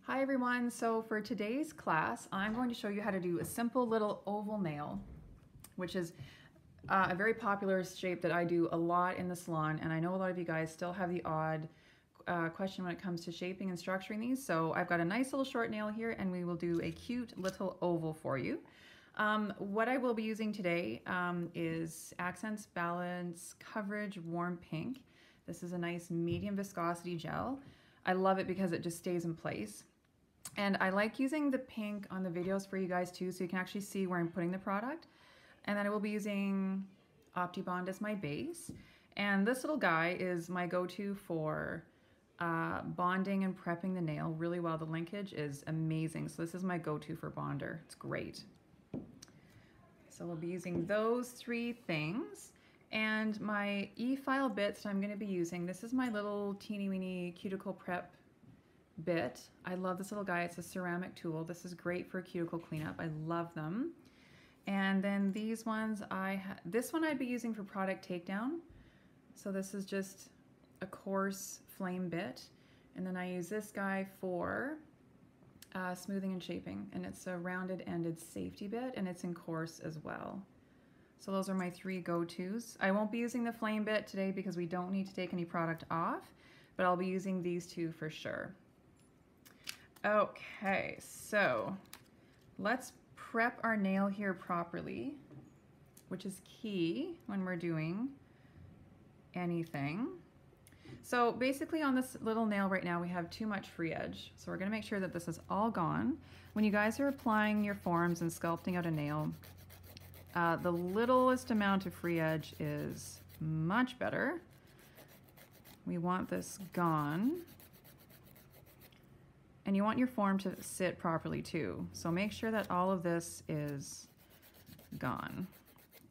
Hi everyone, so for today's class I'm going to show you how to do a simple little oval nail, which is a very popular shape that I do a lot in the salon, and I know a lot of you guys still have the odd question when it comes to shaping and structuring these. So I've got a nice little short nail here and we will do a cute little oval for you. What I will be using today is Accents Balance Coverage Warm Pink. This is a nice medium viscosity gel. I love it because it just stays in place. And I like using the pink on the videos for you guys too, so you can actually see where I'm putting the product. And then I will be using OptiBond as my base. And this little guy is my go-to for bonding and prepping the nail really well. The linkage is amazing. So this is my go-to for bonder. It's great. So we'll be using those three things. And my e-file bits that I'm going to be using, this is my little teeny weeny cuticle prep bit. I love this little guy. It's a ceramic tool. This is great for cuticle cleanup. I love them. And then these ones, this one I'd be using for product takedown. So this is just a coarse flame bit. And then I use this guy for smoothing and shaping. And it's a rounded ended safety bit, and it's in coarse as well. So those are my three go-tos. I won't be using the flame bit today because we don't need to take any product off, but I'll be using these two for sure. Okay, so let's prep our nail here properly, which is key when we're doing anything. So basically on this little nail right now we have too much free edge, so we're going to make sure that this is all gone. When you guys are applying your forms and sculpting out a nail, the littlest amount of free edge is much better. We want this gone. And you want your form to sit properly too. So make sure that all of this is gone.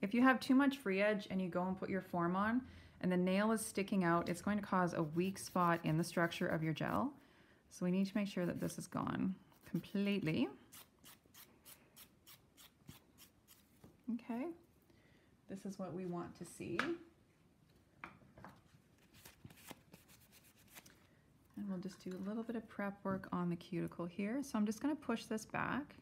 If you have too much free edge and you go and put your form on and the nail is sticking out, it's going to cause a weak spot in the structure of your gel. So we need to make sure that this is gone completely. Okay, this is what we want to see. And we'll just do a little bit of prep work on the cuticle here. So I'm just going to push this back.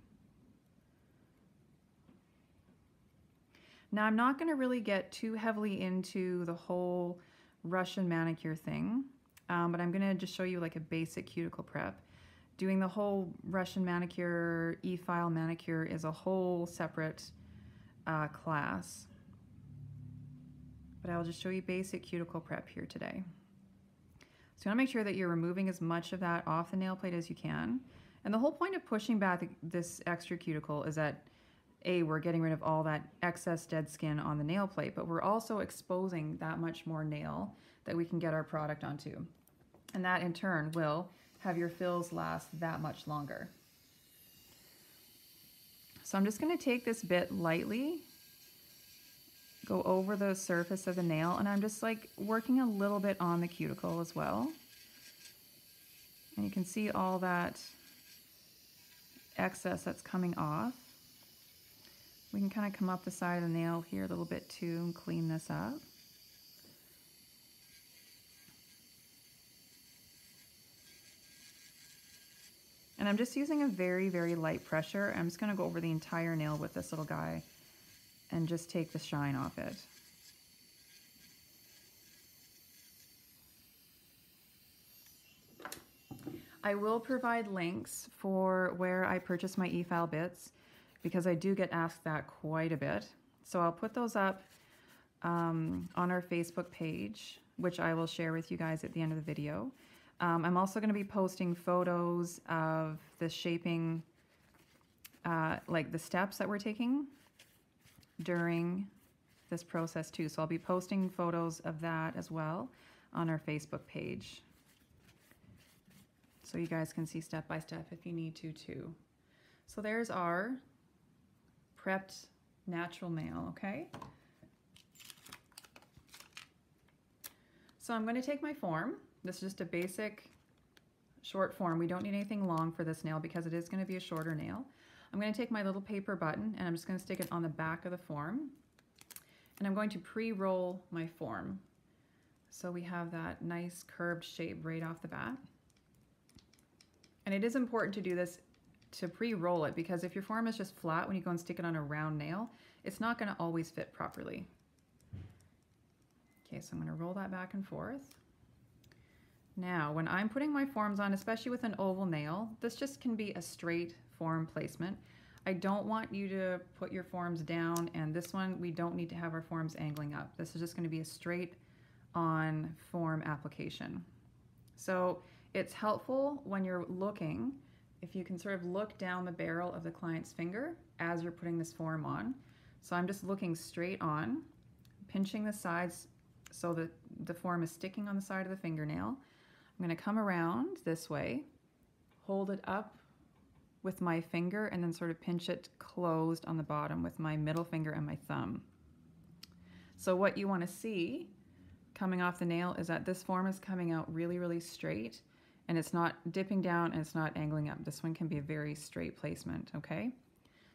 Now I'm not going to really get too heavily into the whole Russian manicure thing, but I'm going to just show you like a basic cuticle prep. Doing the whole Russian manicure, e-file manicure is a whole separate class. But I'll just show you basic cuticle prep here today. So you want to make sure that you're removing as much of that off the nail plate as you can. And the whole point of pushing back this extra cuticle is that we're getting rid of all that excess dead skin on the nail plate, but we're also exposing that much more nail that we can get our product onto. And that in turn will have your fills last that much longer. So I'm just going to take this bit lightly, go over the surface of the nail, and I'm just like working a little bit on the cuticle as well. And you can see all that excess that's coming off. We can kind of come up the side of the nail here a little bit too and clean this up. And I'm just using a very, very light pressure. I'm just going to go over the entire nail with this little guy and just take the shine off it. I will provide links for where I purchase my e-file bits because I do get asked that quite a bit. So I'll put those up on our Facebook page, which I will share with you guys at the end of the video. I'm also going to be posting photos of the shaping, like the steps that we're taking during this process too. So I'll be posting photos of that as well on our Facebook page. So you guys can see step by step if you need to too. So there's our prepped natural nail, okay? So I'm going to take my form. This is just a basic short form. We don't need anything long for this nail because it is going to be a shorter nail. I'm going to take my little paper button and I'm just going to stick it on the back of the form. And I'm going to pre-roll my form. So we have that nice curved shape right off the bat. And And it is important to do this to pre-roll it, because if your form is just flat when you go and stick it on a round nail, it's not going to always fit properly. Okay, so I'm going to roll that back and forth. Now, when I'm putting my forms on, especially with an oval nail, this just can be a straight form placement. I don't want you to put your forms down, and this one, we don't need to have our forms angling up. This is just going to be a straight on form application. So it's helpful when you're looking, if you can sort of look down the barrel of the client's finger as you're putting this form on. So I'm just looking straight on, pinching the sides so that the form is sticking on the side of the fingernail. I'm going to come around this way, hold it up with my finger, and then sort of pinch it closed on the bottom with my middle finger and my thumb. So what you want to see coming off the nail is that this form is coming out really, really straight, and it's not dipping down and it's not angling up. This one can be a very straight placement, okay?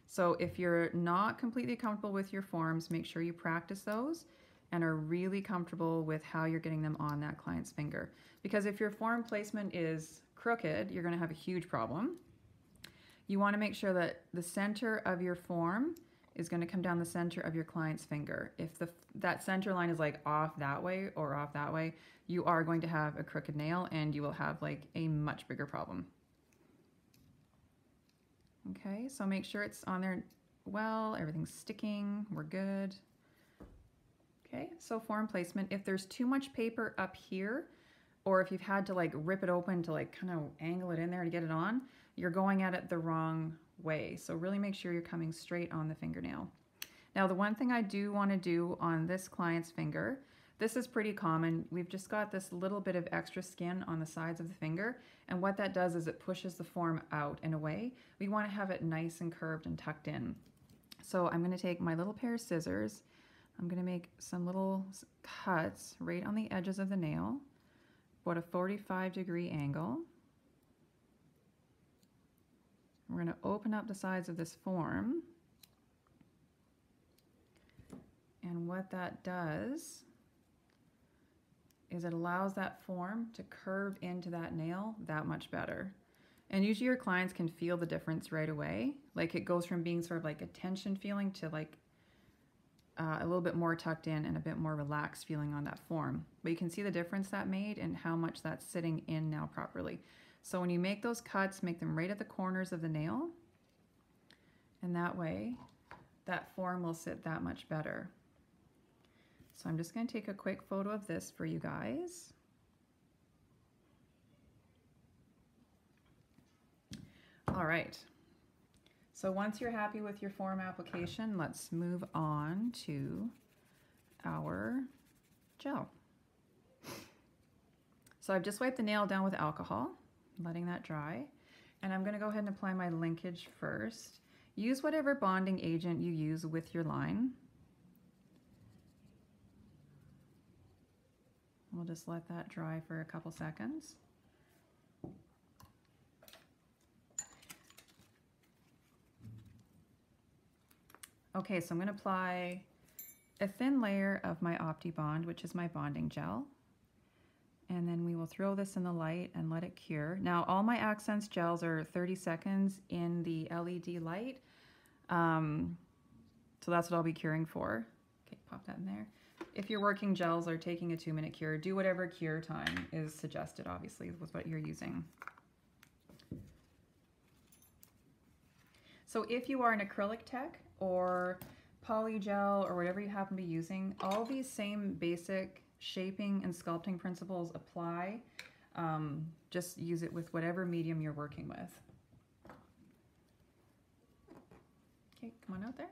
So if you're not completely comfortable with your forms, make sure you practice those and are really comfortable with how you're getting them on that client's finger. Because if your form placement is crooked, you're going to have a huge problem. You want to make sure that the center of your form is going to come down the center of your client's finger. If that center line is like off that way or off that way, you are going to have a crooked nail and you will have like a much bigger problem. Okay, so make sure it's on there well, everything's sticking, we're good. Okay, so form placement. If there's too much paper up here, or if you've had to like rip it open to like kind of angle it in there to get it on, you're going at it the wrong way. So really make sure you're coming straight on the fingernail. Now the one thing I do want to do on this client's finger, this is pretty common. We've just got this little bit of extra skin on the sides of the finger, and what that does is it pushes the form out and away. We want to have it nice and curved and tucked in. So I'm going to take my little pair of scissors. I'm going to make some little cuts right on the edges of the nail, about a 45-degree angle. We're going to open up the sides of this form. And what that does is it allows that form to curve into that nail that much better. And usually your clients can feel the difference right away. Like it goes from being sort of like a tension feeling to like a little bit more tucked in and a bit more relaxed feeling on that form. But you can see the difference that made and how much that's sitting in now properly. So when you make those cuts, make them right at the corners of the nail. And that way, that form will sit that much better. So I'm just going to take a quick photo of this for you guys. All right. So once you're happy with your form application, let's move on to our gel. So I've just wiped the nail down with alcohol, letting that dry. And I'm going to go ahead and apply my linkage first. Use whatever bonding agent you use with your line. We'll just let that dry for a couple seconds. Okay, so I'm going to apply a thin layer of my OptiBond, which is my bonding gel. And then we will throw this in the light and let it cure. Now, all my Accents gels are 30 seconds in the LED light. So that's what I'll be curing for. Okay, pop that in there. If your working gels are taking a 2-minute cure, do whatever cure time is suggested, obviously, with what you're using. So if you are an acrylic tech or polygel or whatever you happen to be using, all these same basic shaping and sculpting principles apply. Just use it with whatever medium you're working with. Okay, come on out there.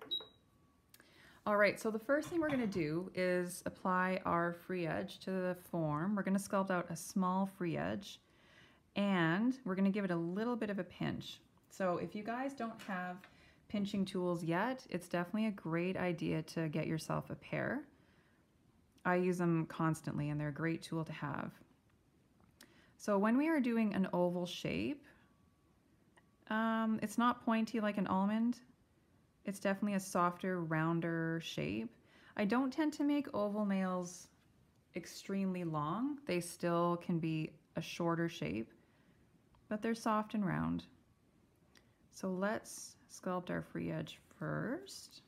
All right, so the first thing we're going to do is apply our free edge to the form. We're going to sculpt out a small free edge, and we're going to give it a little bit of a pinch. So if you guys don't have pinching tools yet, it's definitely a great idea to get yourself a pair. I use them constantly, and they're a great tool to have. So when we are doing an oval shape, it's not pointy like an almond. It's definitely a softer, rounder shape. I don't tend to make oval nails extremely long. They still can be a shorter shape. but they're soft and round. So let's sculpt our free edge first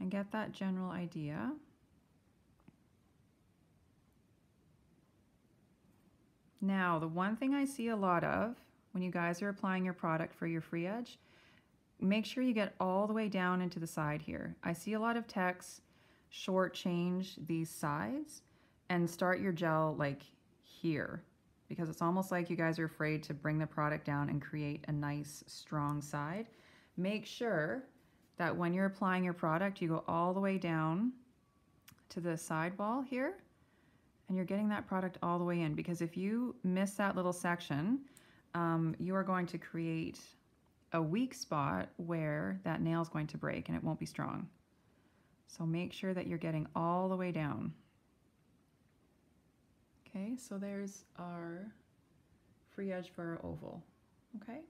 and get that general idea. Now, the one thing I see a lot of when you guys are applying your product for your free edge, make sure you get all the way down into the side here. I see a lot of techs shortchange these sides and start your gel like here, because it's almost like you guys are afraid to bring the product down and create a nice strong side. Make sure that when you're applying your product, you go all the way down to the side wall here and you're getting that product all the way in, because if you miss that little section, you are going to create a weak spot where that nail is going to break and it won't be strong. So make sure that you're getting all the way down. Okay, so there's our free edge for our oval. Okay,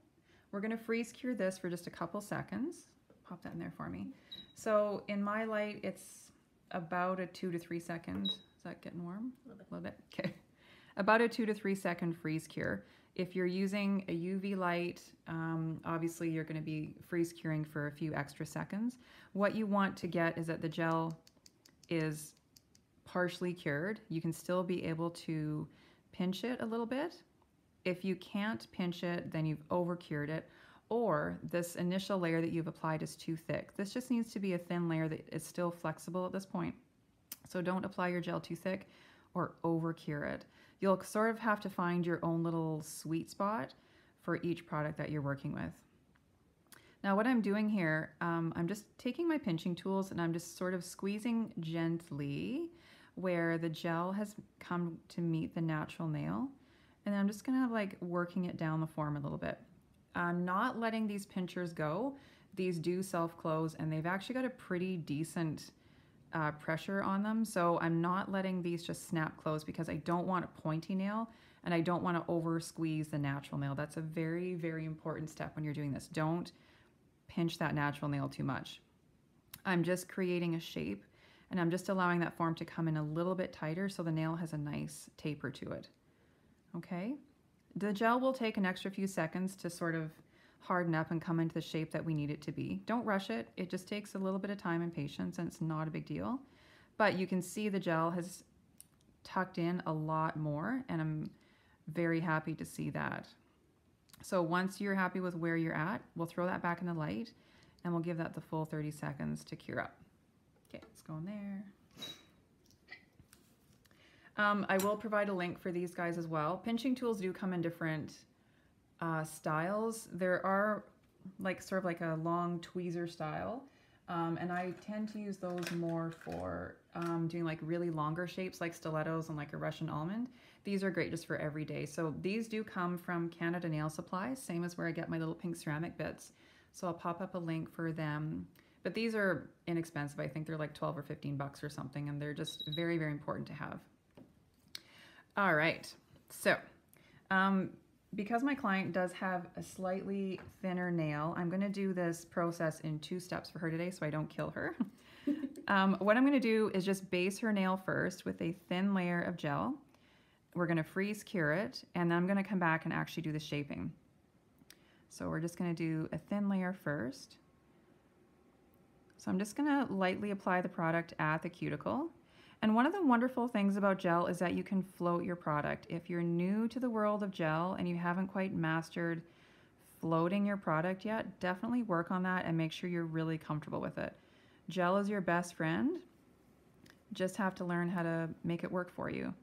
we're going to freeze cure this for just a couple seconds. Pop that in there for me. So in my light, it's about a 2 to 3 second. Is that getting warm? A little bit. Okay, about a 2 to 3 second freeze cure. If you're using a UV light, obviously you're going to be freeze curing for a few extra seconds. What you want to get is that the gel is partially cured. You can still be able to pinch it a little bit. If you can't pinch it, then you've over cured it, or this initial layer that you've applied is too thick. This just needs to be a thin layer that is still flexible at this point. So don't apply your gel too thick or over cure it. You'll sort of have to find your own little sweet spot for each product that you're working with. Now what I'm doing here, I'm just taking my pinching tools and I'm just sort of squeezing gently where the gel has come to meet the natural nail. And I'm just gonna like working it down the form a little bit. I'm not letting these pinchers go. These do self-close and they've actually got a pretty decent pressure on them. So I'm not letting these just snap close because I don't want a pointy nail and I don't want to over squeeze the natural nail. That's a very, very important step when you're doing this. Don't pinch that natural nail too much. I'm just creating a shape and I'm just allowing that form to come in a little bit tighter so the nail has a nice taper to it. Okay, the gel will take an extra few seconds to sort of harden up and come into the shape that we need it to be. Don't rush it. It just takes a little bit of time and patience and it's not a big deal. But you can see the gel has tucked in a lot more and I'm very happy to see that. So once you're happy with where you're at, we'll throw that back in the light and we'll give that the full 30 seconds to cure up. Okay, let's go in there. I will provide a link for these guys as well. Pinching tools do come in different styles. There are like sort of like a long tweezer style and I tend to use those more for doing like really longer shapes like stilettos and like a Russian almond. These are great just for every day. So these do come from Canada Nail Supply, same as where I get my little pink ceramic bits. So I'll pop up a link for them. But these are inexpensive. I think they're like 12 or 15 bucks or something and they're just very, very important to have. All right, so because my client does have a slightly thinner nail, I'm gonna do this process in 2 steps for her today so I don't kill her. What I'm gonna do is just base her nail first with a thin layer of gel. We're gonna freeze cure it, and then I'm gonna come back and actually do the shaping. So we're just gonna do a thin layer first. So I'm just gonna lightly apply the product at the cuticle. And one of the wonderful things about gel is that you can float your product. If you're new to the world of gel and you haven't quite mastered floating your product yet, definitely work on that and make sure you're really comfortable with it. Gel is your best friend. Just have to learn how to make it work for you.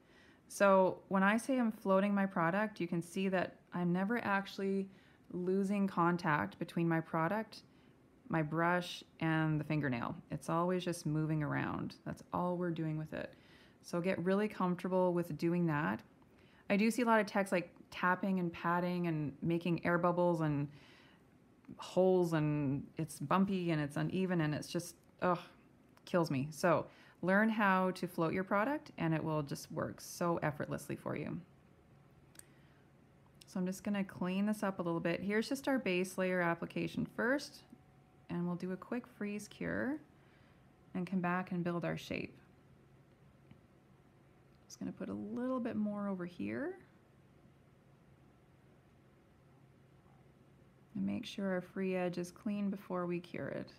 So when I say I'm floating my product, you can see that I'm never actually losing contact between my product, my brush, and the fingernail. It's always just moving around. That's all we're doing with it. So get really comfortable with doing that. I do see a lot of techs like tapping and patting and making air bubbles and holes, and it's bumpy and it's uneven and it's just, ugh, kills me. So learn how to float your product and it will just work so effortlessly for you. So I'm just gonna clean this up a little bit. Here's just our base layer application first. And we'll do a quick freeze cure and come back and build our shape. Just gonna put a little bit more over here. And make sure our free edge is clean before we cure it.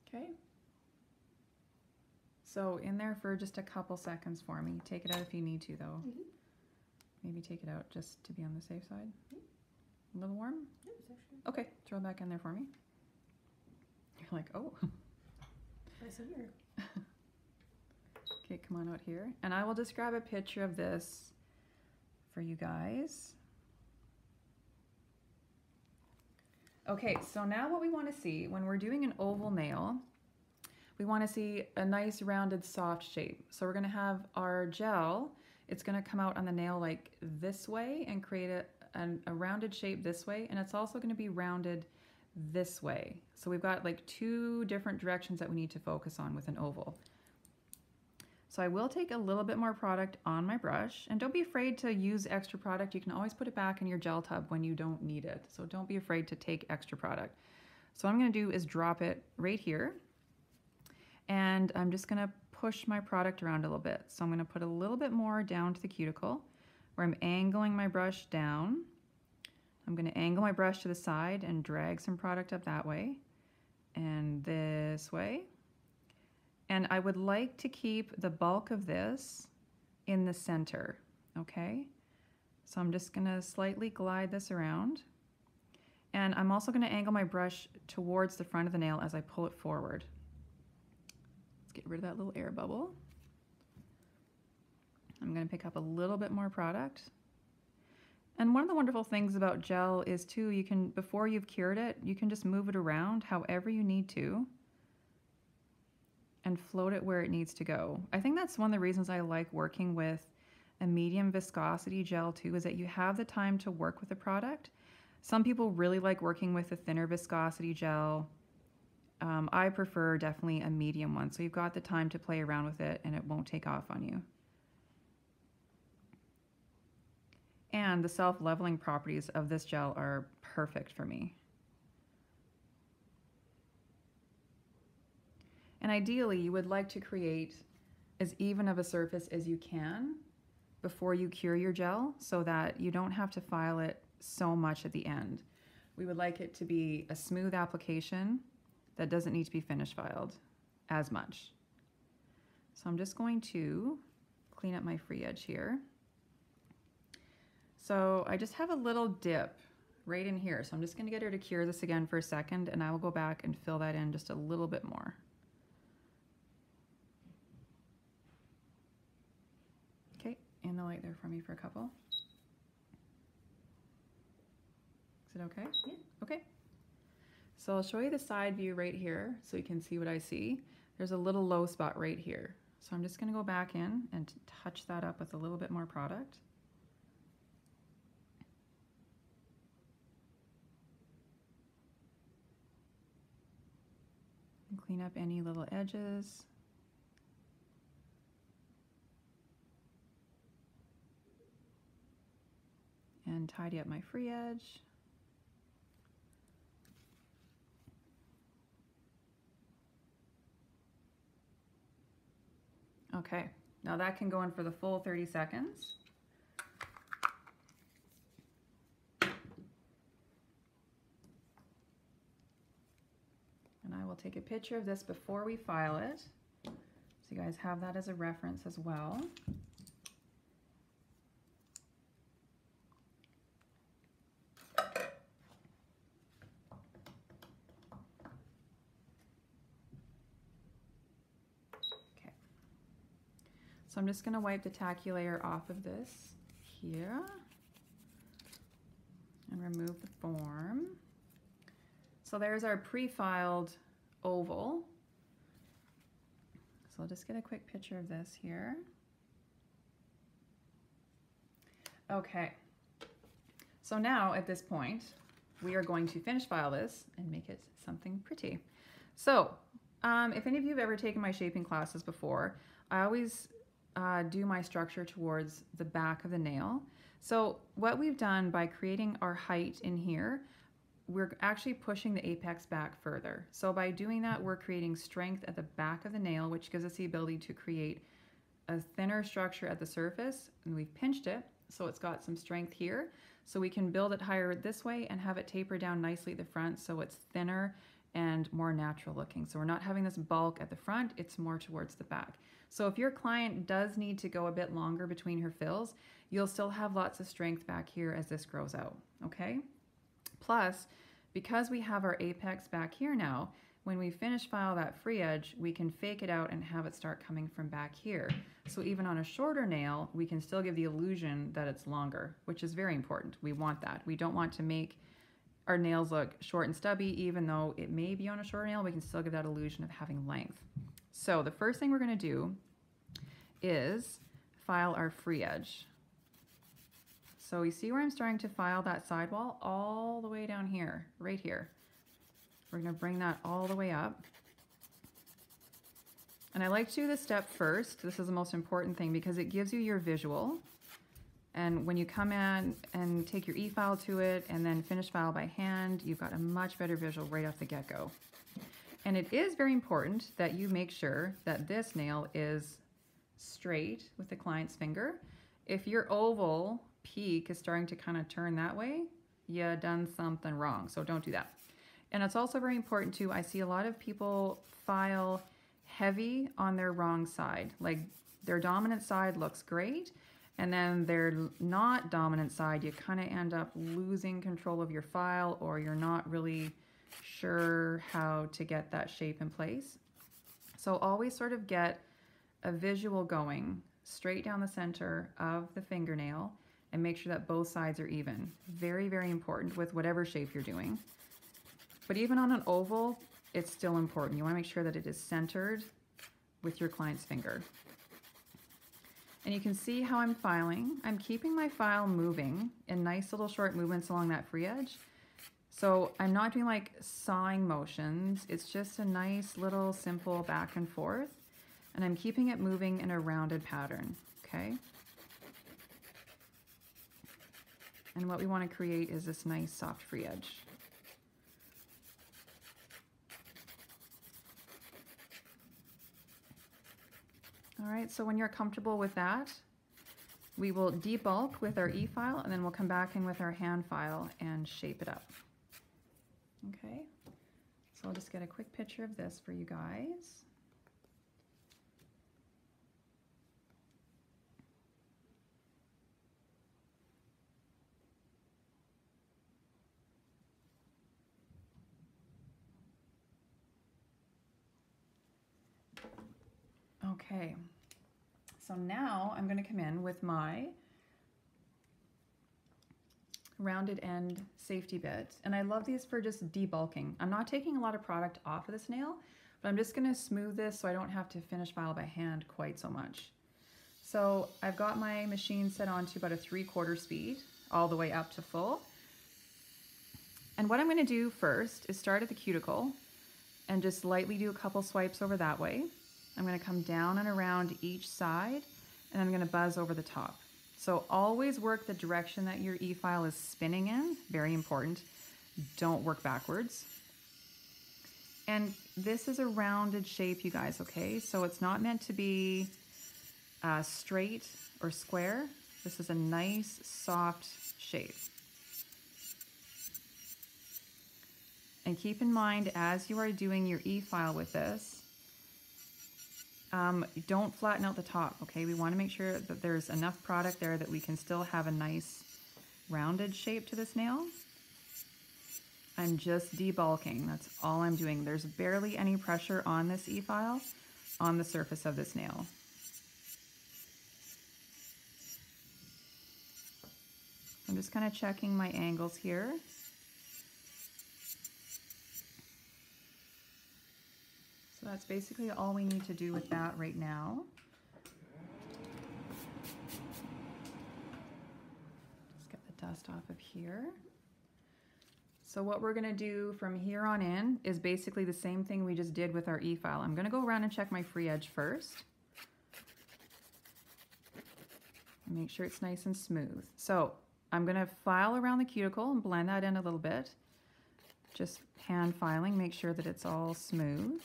Okay. So in there for just a couple seconds for me. Take it out if you need to though. Mm-hmm. Maybe take it out just to be on the safe side. Mm-hmm. A little warm? Yeah, it's actually okay, throw it back in there for me. You're like, oh. nice in here. Okay, come on out here. And I will just grab a picture of this for you guys. Okay, so now what we want to see when we're doing an oval nail, we want to see a nice rounded soft shape. So we're going to have our gel, it's going to come out on the nail like this way and create a rounded shape this way, and it's also going to be rounded this way. So we've got like two different directions that we need to focus on with an oval. So I will take a little bit more product on my brush, and don't be afraid to use extra product. You can always put it back in your gel tub when you don't need it. So don't be afraid to take extra product. So what I'm going to do is drop it right here, and I'm just going to push my product around a little bit. So I'm going to put a little bit more down to the cuticle where I'm angling my brush down. I'm going to angle my brush to the side and drag some product up that way and this way. And I would like to keep the bulk of this in the center, okay? So I'm just gonna slightly glide this around. And I'm also gonna angle my brush towards the front of the nail as I pull it forward. Let's get rid of that little air bubble. I'm gonna pick up a little bit more product. And one of the wonderful things about gel is too, you can, before you've cured it, you can just move it around however you need to and float it where it needs to go. I think that's one of the reasons I like working with a medium viscosity gel too, is that you have the time to work with the product. Some people really like working with a thinner viscosity gel. I prefer definitely a medium one, so you've got the time to play around with it and it won't take off on you. And the self-leveling properties of this gel are perfect for me. And ideally, you would like to create as even of a surface as you can before you cure your gel so that you don't have to file it so much at the end. We would like it to be a smooth application that doesn't need to be finish filed as much. So I'm just going to clean up my free edge here. So I just have a little dip right in here. So I'm just going to get her to cure this again for a second, and I will go back and fill that in just a little bit more. Okay, in the light there for me for a couple. Is it okay? Yeah. Okay. So I'll show you the side view right here so you can see what I see. There's a little low spot right here. So I'm just going to go back in and touch that up with a little bit more product. And clean up any little edges. And tidy up my free edge. Okay, now that can go in for the full 30 seconds. And I will take a picture of this before we file it, so you guys have that as a reference as well. So I'm just going to wipe the tacky layer off of this here and remove the form. So there's our pre-filed oval. So I'll just get a quick picture of this here. Okay, so now at this point, we are going to finish file this and make it something pretty. So if any of you have ever taken my shaping classes before, I always do my structure towards the back of the nail. So what we've done by creating our height in here, we're actually pushing the apex back further. So by doing that, we're creating strength at the back of the nail, which gives us the ability to create a thinner structure at the surface, and we've pinched it so it's got some strength here. So we can build it higher this way and have it taper down nicely at the front so it's thinner and more natural looking. So we're not having this bulk at the front, it's more towards the back. So if your client does need to go a bit longer between her fills, you'll still have lots of strength back here as this grows out, okay? Plus, because we have our apex back here now, when we finish file that free edge, we can fake it out and have it start coming from back here. So even on a shorter nail, we can still give the illusion that it's longer, which is very important. We want that. We don't want to make our nails look short and stubby, even though it may be on a shorter nail, we can still give that illusion of having length. So the first thing we're gonna do is file our free edge. So you see where I'm starting to file that sidewall all the way down here, right here. We're gonna bring that all the way up. And I like to do this step first. This is the most important thing because it gives you your visual. And when you come in and take your e-file to it and then finish file by hand, you've got a much better visual right off the get-go. And it is very important that you make sure that this nail is straight with the client's finger. If your oval peak is starting to kind of turn that way, you done something wrong, so don't do that. And it's also very important too, I see a lot of people file heavy on their wrong side. Like their dominant side looks great, and then their not dominant side, you kind of end up losing control of your file, or you're not really sure how to get that shape in place. So always sort of get a visual going straight down the center of the fingernail and make sure that both sides are even. Very, very important with whatever shape you're doing. But even on an oval, it's still important. You want to make sure that it is centered with your client's finger. And you can see how I'm filing. I'm keeping my file moving in nice little short movements along that free edge. So I'm not doing like sawing motions. It's just a nice little simple back and forth. And I'm keeping it moving in a rounded pattern, okay? And what we want to create is this nice soft free edge. All right, so when you're comfortable with that, we will debulk with our e-file, and then we'll come back in with our hand file and shape it up. Okay, so I'll just get a quick picture of this for you guys. Okay, so now I'm going to come in with my rounded end safety bit, and I love these for just debulking. I'm not taking a lot of product off of this nail, but I'm just going to smooth this so I don't have to finish file by hand quite so much. So I've got my machine set on to about a 3/4 speed all the way up to full. And what I'm going to do first is start at the cuticle and just lightly do a couple swipes over that way. I'm going to come down and around each side, and I'm going to buzz over the top. So always work the direction that your e-file is spinning in, very important. Don't work backwards. And this is a rounded shape, you guys, okay? So it's not meant to be straight or square. This is a nice, soft shape. And keep in mind, as you are doing your e-file with this, don't flatten out the top, okay? We want to make sure that there's enough product there that we can still have a nice rounded shape to this nail. I'm just debulking, that's all I'm doing. There's barely any pressure on this e-file on the surface of this nail. I'm just kind of checking my angles here. So that's basically all we need to do with that right now. Just get the dust off of here. So what we're gonna do from here on in is basically the same thing we just did with our e-file. I'm gonna go around and check my free edge first. And make sure it's nice and smooth. So I'm gonna file around the cuticle and blend that in a little bit. Just hand filing, make sure that it's all smooth.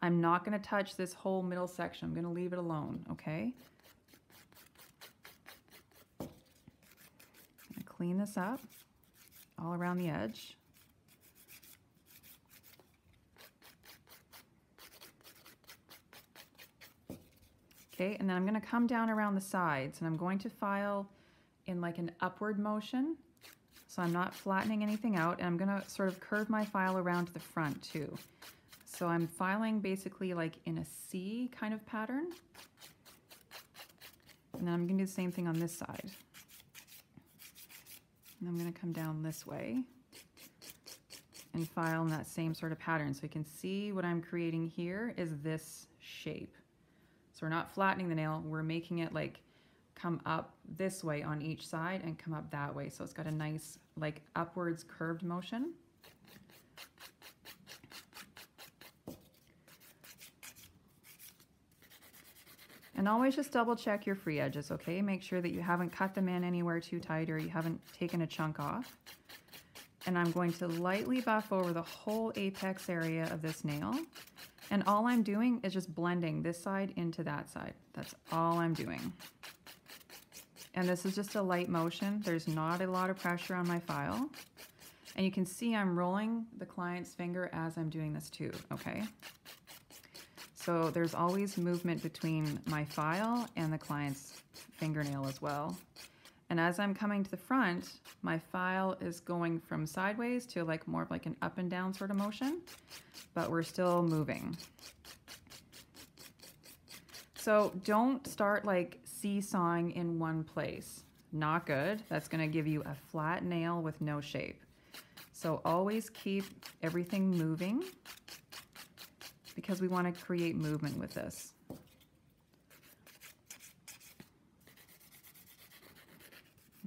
I'm not going to touch this whole middle section. I'm going to leave it alone, okay? I'm going to clean this up all around the edge. Okay, and then I'm going to come down around the sides, and I'm going to file in like an upward motion. So I'm not flattening anything out, and I'm going to sort of curve my file around to the front too. So I'm filing basically like in a C kind of pattern. And then I'm going to do the same thing on this side. And I'm going to come down this way and file in that same sort of pattern. So you can see what I'm creating here is this shape. So we're not flattening the nail, we're making it like come up this way on each side and come up that way. So it's got a nice like upwards curved motion. And always just double check your free edges, okay? Make sure that you haven't cut them in anywhere too tight or you haven't taken a chunk off. And I'm going to lightly buff over the whole apex area of this nail. And all I'm doing is just blending this side into that side. That's all I'm doing. And this is just a light motion. There's not a lot of pressure on my file. And you can see I'm rolling the client's finger as I'm doing this too, okay? So there's always movement between my file and the client's fingernail as well. And as I'm coming to the front, my file is going from sideways to like more of like an up and down sort of motion, but we're still moving. So don't start like seesawing in one place. Not good. That's going to give you a flat nail with no shape. So always keep everything moving because we want to create movement with this.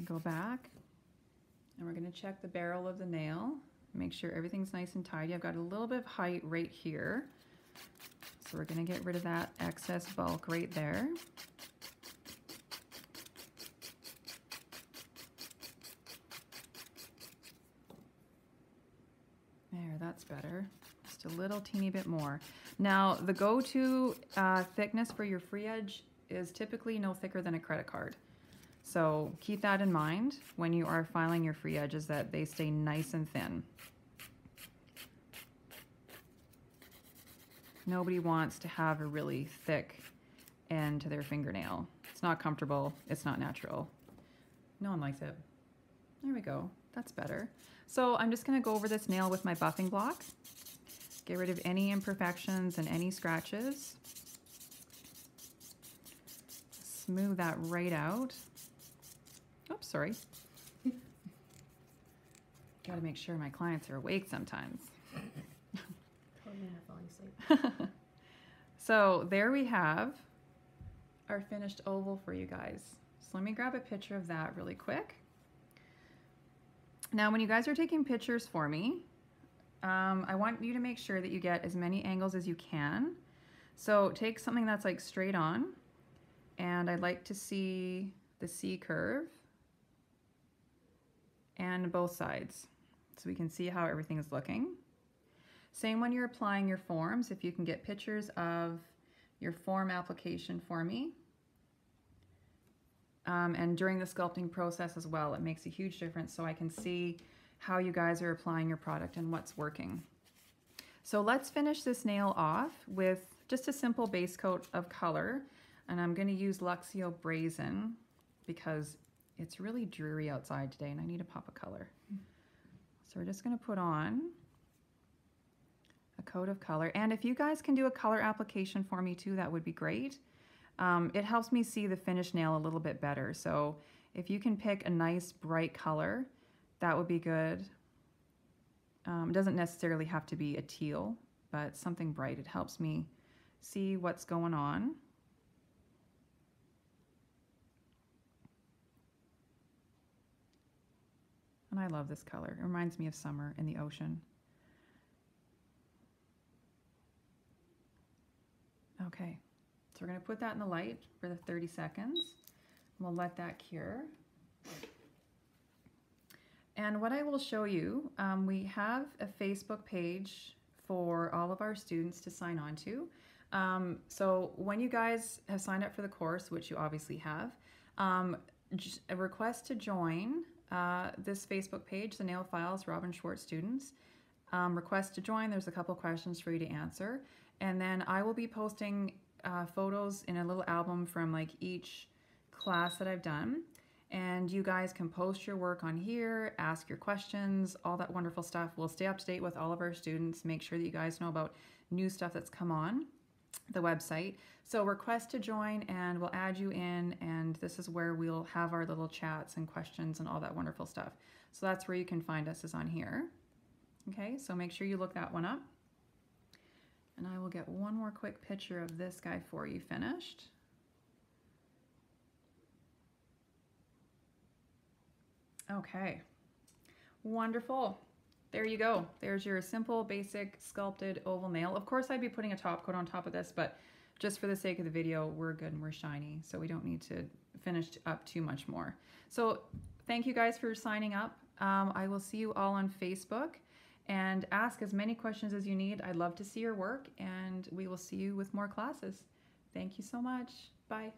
Go back and we're going to check the barrel of the nail. Make sure everything's nice and tidy. I've got a little bit of height right here. So we're going to get rid of that excess bulk right there. There, that's better. Just a little teeny bit more. Now, the go-to thickness for your free edge is typically no thicker than a credit card. So keep that in mind when you are filing your free edges, that they stay nice and thin. Nobody wants to have a really thick end to their fingernail. It's not comfortable. It's not natural. No one likes it. There we go. That's better. So I'm just going to go over this nail with my buffing block. Get rid of any imperfections and any scratches. Smooth that right out. Oops, sorry. Got to make sure my clients are awake sometimes. So there we have our finished oval for you guys. So let me grab a picture of that really quick. Now when you guys are taking pictures for me, I want you to make sure that you get as many angles as you can. So take something that's like straight on, and I'd like to see the C curve and both sides so we can see how everything is looking. Same when you're applying your forms, if you can get pictures of your form application for me. And during the sculpting process as well, it makes a huge difference so I can see how you guys are applying your product and what's working. So let's finish this nail off with just a simple base coat of color. And I'm going to use Luxio Brazen because it's really dreary outside today and I need to pop a color. So we're just going to put on a coat of color. And if you guys can do a color application for me too, that would be great. It helps me see the finished nail a little bit better. So if you can pick a nice bright color, that would be good. It doesn't necessarily have to be a teal, but something bright. It helps me see what's going on. And I love this color. It reminds me of summer in the ocean. Okay, so we're going to put that in the light for the 30 seconds. We'll let that cure. And what I will show you, we have a Facebook page for all of our students to sign on to. So when you guys have signed up for the course, which you obviously have, just a request to join this Facebook page, the Nail Files Robyn Schwartz Students. Request to join. There's a couple questions for you to answer. And then I will be posting photos in a little album from like each class that I've done. And you guys can post your work on here, ask your questions, all that wonderful stuff. We'll stay up to date with all of our students, make sure that you guys know about new stuff that's come on the website. So request to join and we'll add you in, and this is where we'll have our little chats and questions and all that wonderful stuff. So that's where you can find us, is on here. Okay, so make sure you look that one up. And I will get one more quick picture of this guy for you finished. Okay, wonderful. There you go. There's your simple, basic, sculpted oval nail. Of course, I'd be putting a top coat on top of this, but just for the sake of the video, we're good and we're shiny, so we don't need to finish up too much more. So thank you guys for signing up. I will see you all on Facebook, and ask as many questions as you need. I'd love to see your work, and we will see you with more classes. Thank you so much. Bye.